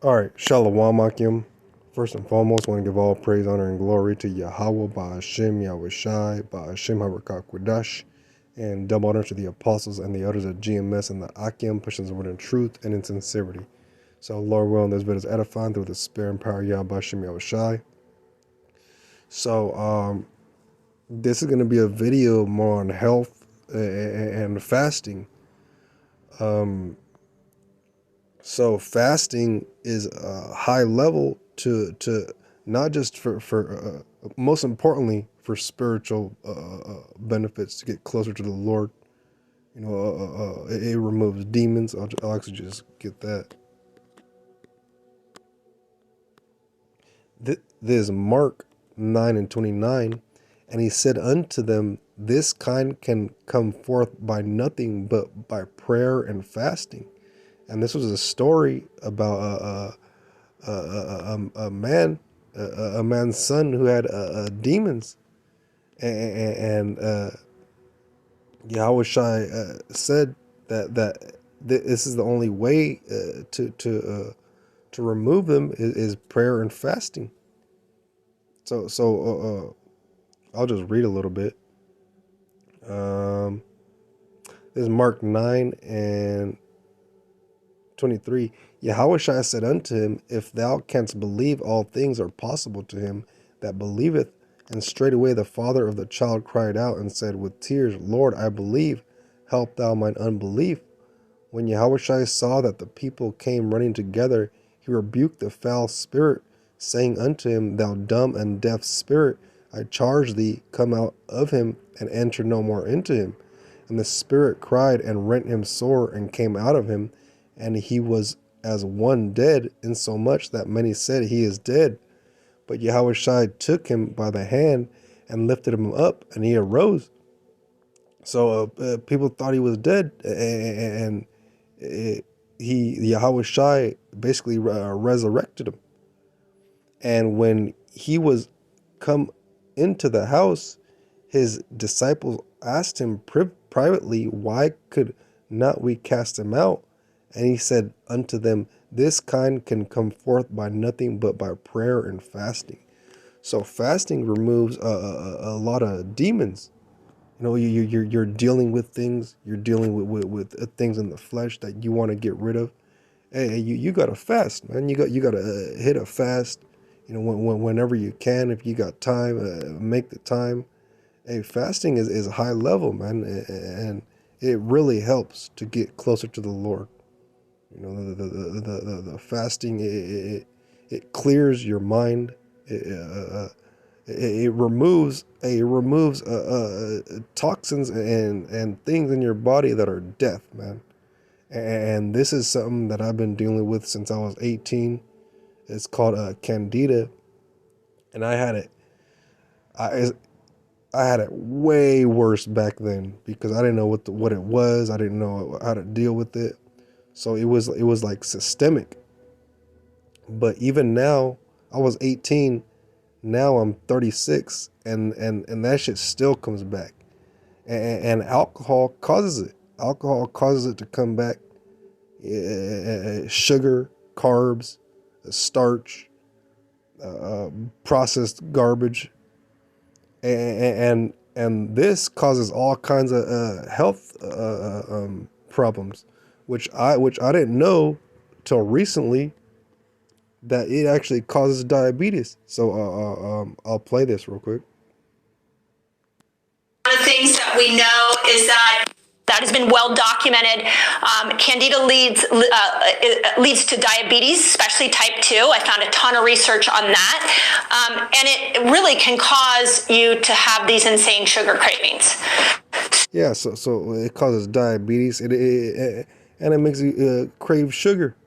Alright, Shalom Akim. First and foremost, I want to give all praise, honor, and glory to YAHAWAH, Bahasham, YAHAWASHI, Bahasham, Barak, Qadash, and double honor to the apostles and the elders of GMS and the Akim, pushing the word in truth and in sincerity. So, Lord willing, this bit is edifying through the spirit and power of Yahweh, Bahasham, YAHAWASHI. So, this is going to be a video more on health and fasting. So fasting is a high level to not just for most importantly for spiritual benefits, to get closer to the Lord. You know, it removes demons. I'll actually just get that. This is Mark 9:29, and he said unto them, this kind can come forth by nothing but by prayer and fasting. And this was a story about a man's son who had demons, and Yahawashi said that this is the only way to remove them is prayer and fasting. So I'll just read a little bit. This is Mark 9:23. Yahawashi said unto him, if thou canst believe, all things are possible to him that believeth. And straightway the father of the child cried out and said with tears, Lord, I believe, help thou mine unbelief. When Yahawashi saw that the people came running together, he rebuked the foul spirit, saying unto him, thou dumb and deaf spirit, I charge thee, come out of him, and enter no more into him. And the spirit cried and rent him sore, and came out of him. And he was as one dead, insomuch that many said, he is dead. But Yahawashi took him by the hand and lifted him up, and he arose. So people thought he was dead, and Yahawashi basically resurrected him. And when he was come into the house, his disciples asked him privately, why could not we cast him out? And he said unto them, this kind can come forth by nothing but by prayer and fasting. So fasting removes a lot of demons. You know, you're dealing with things. You're dealing with things in the flesh that you want to get rid of. Hey, you got to fast, man. You got to hit a fast. You know, whenever you can, if you got time, make the time. Hey, fasting is a high level, man, and it really helps to get closer to the Lord. You know, the fasting, it clears your mind. It removes toxins and things in your body that are death, man. And this is something that I've been dealing with since I was 18. It's called Candida, and I had it way worse back then because I didn't know what it was. I didn't know how to deal with it. So it was like systemic. But even now, I was 18, now I'm 36, and that shit still comes back. And alcohol causes it. Alcohol causes it to come back. Sugar, carbs, starch, processed garbage, and this causes all kinds of health problems, which I didn't know till recently, that it actually causes diabetes. So I'll play this real quick. One of the things that we know is that has been well documented. Candida leads to diabetes, especially type 2. I found a ton of research on that. And it really can cause you to have these insane sugar cravings. Yeah, so it causes diabetes, and it makes you crave sugar.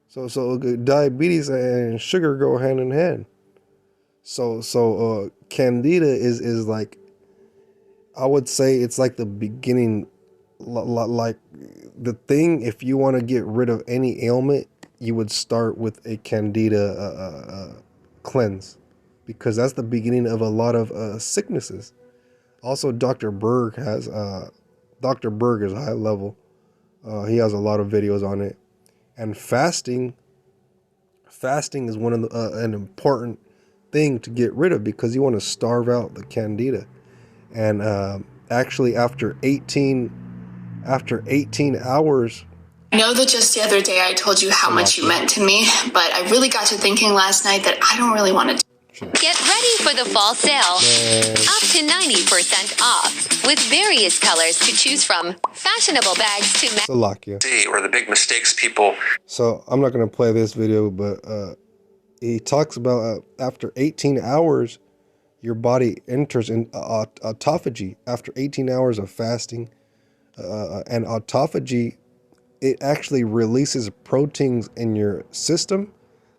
So diabetes and sugar go hand in hand. So Candida is like, I would say it's like the beginning, like the thing. If you want to get rid of any ailment, you would start with a Candida cleanse, because that's the beginning of a lot of sicknesses. Also, Dr. Berg is high level. He has a lot of videos on it. And fasting is one of an important thing to get rid of, because you want to starve out the Candida. And actually, after 18 hours. I know that just the other day I told you how much you meant to me, but I really got to thinking last night that I don't really want to. Get ready for the fall sale. Up to 90% off with various colors to choose from. Fashionable bags to Salakia. Or the big mistakes people. So I'm not going to play this video, but he talks about after 18 hours, your body enters in autophagy. After 18 hours of fasting, and autophagy, it actually releases proteins in your system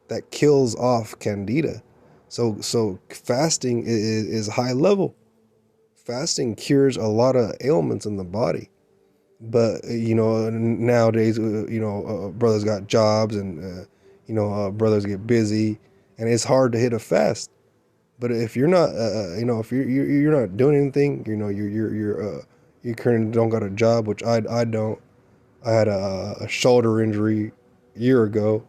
that kills off Candida. So fasting is high level. Fasting cures a lot of ailments in the body. But, nowadays, brothers got jobs, and, brothers get busy, and it's hard to hit a fast. But if you're not, if you're not doing anything, you currently don't got a job, which I don't. I had a shoulder injury a year ago,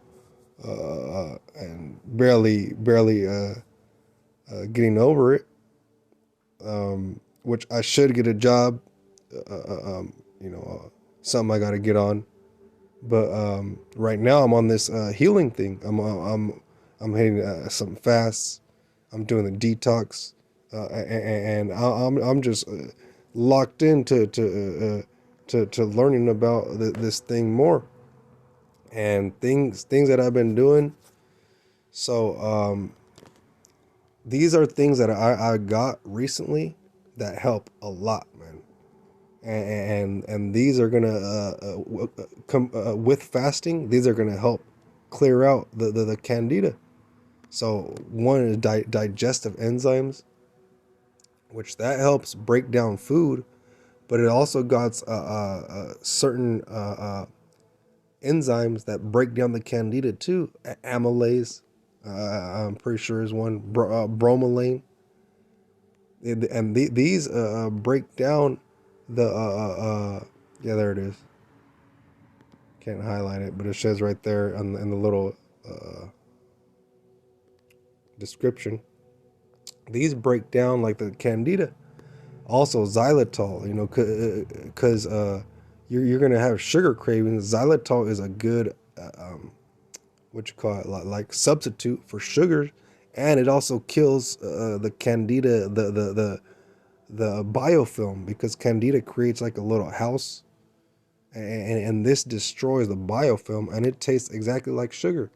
and barely getting over it. Which I should get a job. Something I got to get on. But right now I'm on this healing thing. I'm hitting some fasts. I'm doing the detox, and I'm just locked into to learning about this thing more, and things that I've been doing. So these are things that I got recently that help a lot, man. And these are gonna come with fasting. These are gonna help clear out the Candida. So one is digestive enzymes, which that helps break down food, but it also got certain enzymes that break down the Candida too. Amylase, I'm pretty sure is one. Bromelain, and these break down the yeah, there it is. Can't highlight it, but it says right there in the little description. These break down like the Candida. Also xylitol, because you're gonna have sugar cravings. Xylitol is a good like substitute for sugar, and it also kills the Candida, the biofilm, because Candida creates like a little house, and this destroys the biofilm, and it tastes exactly like sugar.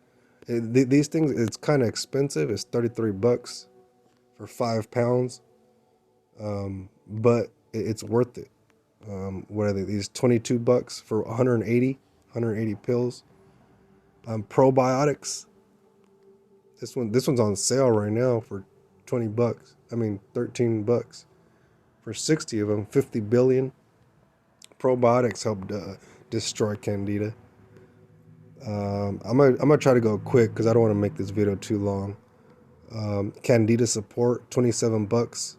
These things, it's kind of expensive. It's $33 for 5 pounds, but it's worth it. What are they? These $22 for 180 pills. Probiotics. This one's on sale right now for $20. I mean $13 for 60 of them. 50 billion. Probiotics help destroy Candida. I'm gonna try to go quick because I don't want to make this video too long. Candida support, $27.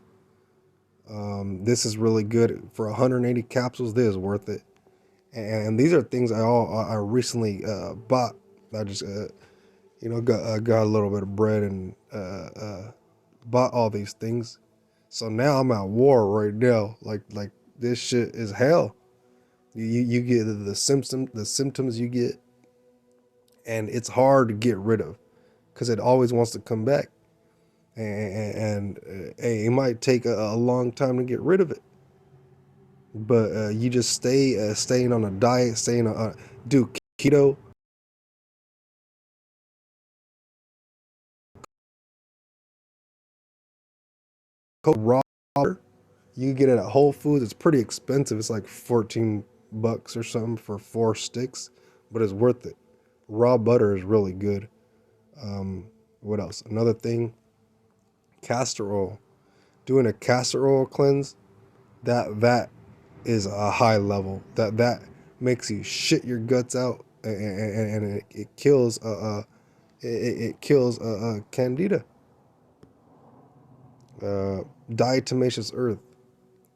This is really good for 180 capsules. This is worth it. And these are things I recently bought. I just got a little bit of bread and bought all these things. So now I'm at war right now. Like this shit is hell. You get the symptoms you get, and it's hard to get rid of because it always wants to come back. And it might take a long time to get rid of it. But you just staying on a diet, do keto. Raw water, you get it at Whole Foods. It's pretty expensive. It's like $14 or something for 4 sticks, but it's worth it. Raw butter is really good. What else? Another thing, castor oil. Doing a castor oil cleanse, that is a high level. That makes you shit your guts out, and it kills Candida. Diatomaceous earth,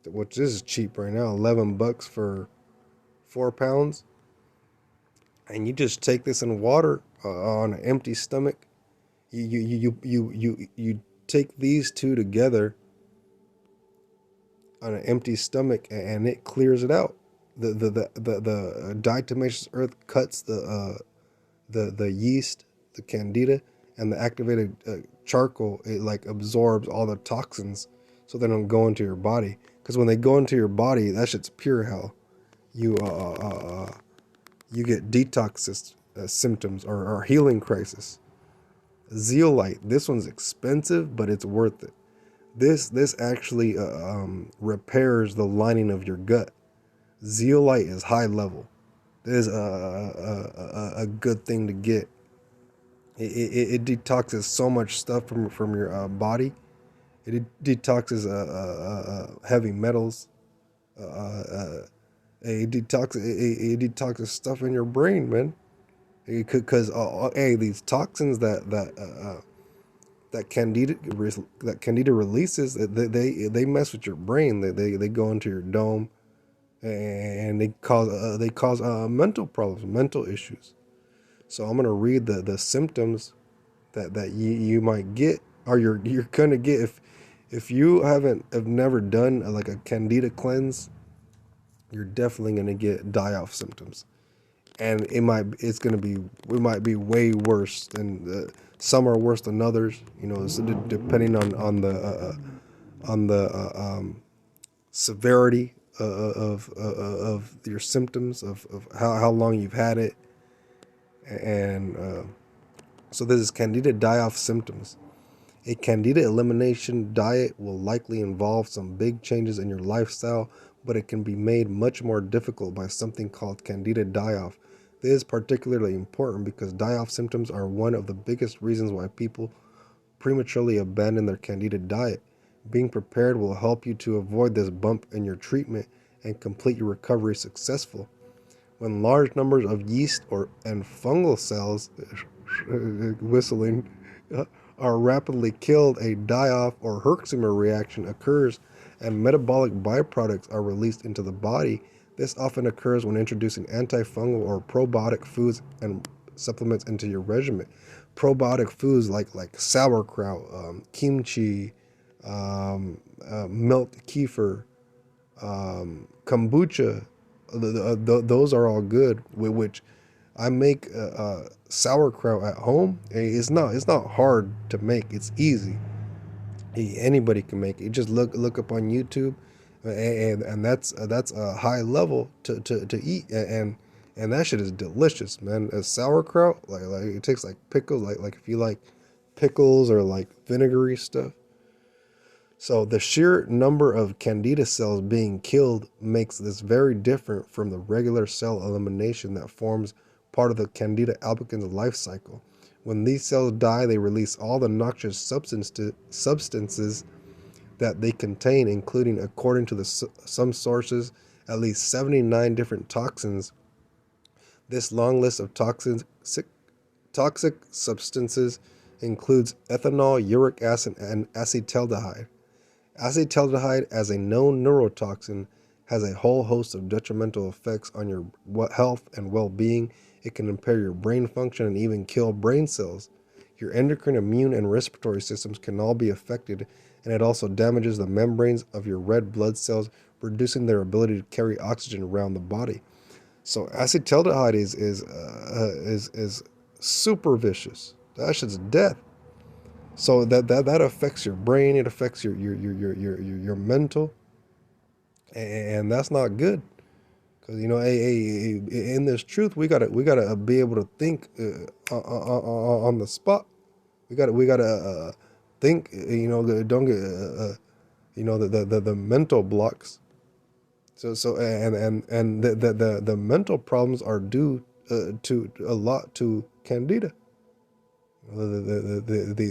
which is cheap right now, $11 for 4 pounds. and you just take this in water on an empty stomach. You take these two together on an empty stomach, and it clears it out. The diatomaceous earth cuts the yeast, the candida, and the activated charcoal. It like absorbs all the toxins, so they don't go into your body. Because when they go into your body, that shit's pure hell. You get detox symptoms or healing crisis. Zeolite. This one's expensive, but it's worth it. This actually repairs the lining of your gut. Zeolite is high level. This is a good thing to get. It detoxes so much stuff from your body. It detoxes heavy metals. It detoxes stuff in your brain, man. Because hey, these toxins that Candida releases, they mess with your brain. They go into your dome, and they cause mental problems, mental issues. So I'm gonna read the symptoms that you might get, or you're gonna get if you have never done like a Candida cleanse. You're definitely gonna get die-off symptoms, and it might be way worse than some are worse than others. You know, so depending on the severity of your symptoms, of how long you've had it, and so this is Candida die-off symptoms. A Candida elimination diet will likely involve some big changes in your lifestyle, but it can be made much more difficult by something called Candida die-off. This is particularly important because die-off symptoms are one of the biggest reasons why people prematurely abandon their Candida diet. Being prepared will help you to avoid this bump in your treatment and complete your recovery successful. When large numbers of yeast and fungal cells whistling are rapidly killed, a die-off or Herxheimer reaction occurs and metabolic byproducts are released into the body. This often occurs when introducing antifungal or probiotic foods and supplements into your regimen. Probiotic foods like sauerkraut, kimchi, milk kefir, kombucha, those are all good. Which I make sauerkraut at home. It's not hard to make. It's easy. Anybody can make it. You just look up on YouTube, and that's a high level to eat, and that shit is delicious, man. Sauerkraut, like it tastes like pickles, like if you like pickles or like vinegary stuff. So the sheer number of Candida cells being killed makes this very different from the regular cell elimination that forms part of the Candida albicans life cycle. When these cells die, they release all the noxious substances that they contain, including, according to some sources, at least 79 different toxins. This long list of toxic substances includes ethanol, uric acid, and acetaldehyde. Acetaldehyde, as a known neurotoxin, has a whole host of detrimental effects on your health and well-being. It can impair your brain function and even kill brain cells. Your endocrine, immune, and respiratory systems can all be affected, and it also damages the membranes of your red blood cells, reducing their ability to carry oxygen around the body. So acetaldehyde is super vicious. That shit's death. So that affects your brain. It affects your mental, and that's not good. Because in this truth, we gotta be able to think on the spot. We gotta think. Don't get the mental blocks. And the mental problems are due to a lot to Candida.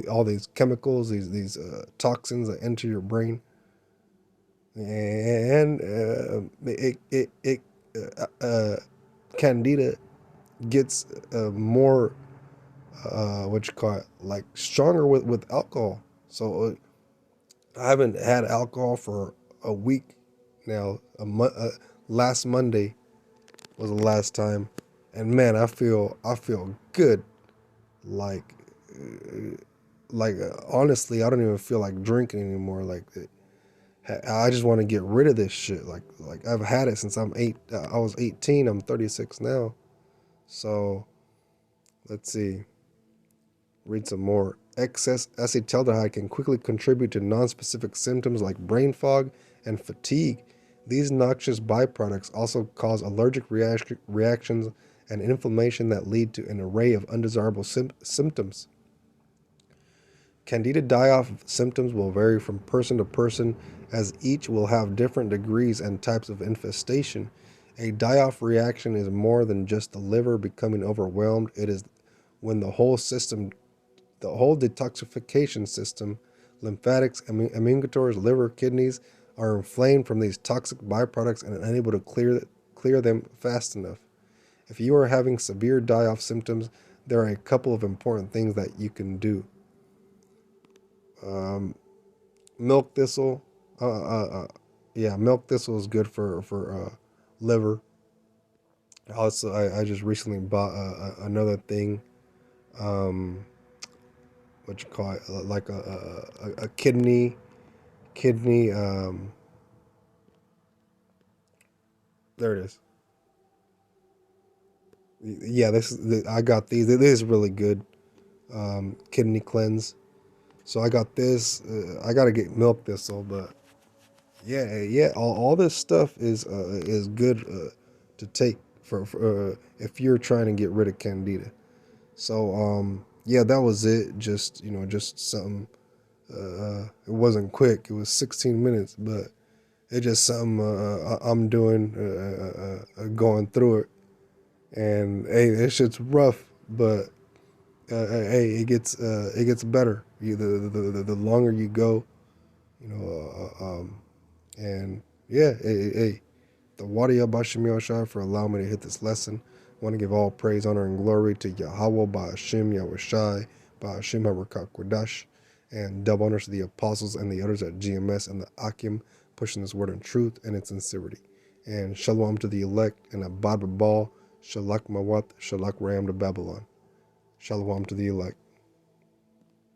All these chemicals, these toxins that enter your brain, and Candida gets more like stronger with alcohol. So I haven't had alcohol for a week now. Last Monday was the last time, And man, I feel good. Like honestly, I don't even feel like drinking anymore. Like I just want to get rid of this shit. Like I've had it since I was 18. I'm 36 now. So let's see. Read some more. Excess acetaldehyde can quickly contribute to non-specific symptoms like brain fog and fatigue. These noxious byproducts also cause allergic reactions and inflammation that lead to an array of undesirable symptoms. Candida die-off symptoms will vary from person to person, as each will have different degrees and types of infestation. A die-off reaction is more than just the liver becoming overwhelmed. It is when the whole detoxification system, lymphatics, immunogators, liver, kidneys, are inflamed from these toxic byproducts and unable to clear them fast enough. If you are having severe die-off symptoms, there are a couple of important things that you can do. Milk thistle, milk thistle is good for liver. Also, I just recently bought another thing. What you call it? Like a kidney. There it is. Yeah, I got these. It is really good. Kidney cleanse. So I got this. I gotta get milk thistle, but yeah. All this stuff is good to take for if you're trying to get rid of candida. So yeah, that was it. Just something. It wasn't quick. It was 16 minutes, but it's just something I'm doing, going through it. And hey, this shit's rough, but hey, it gets better. The longer you go, you know. And yeah, hey, the YAHAWASHI for allowing me to hit this lesson. I want to give all praise, honor, and glory to YAHAWAH, Bahasham, YAHAWASHI, Bahasham, Qadash, and double honors to the apostles and the others at GMS and the Akim, pushing this word in truth and in sincerity. And shalom to the elect and Abad Babal, Shalak Mawat, Shalak Ram to Babylon. Shalom to the elect.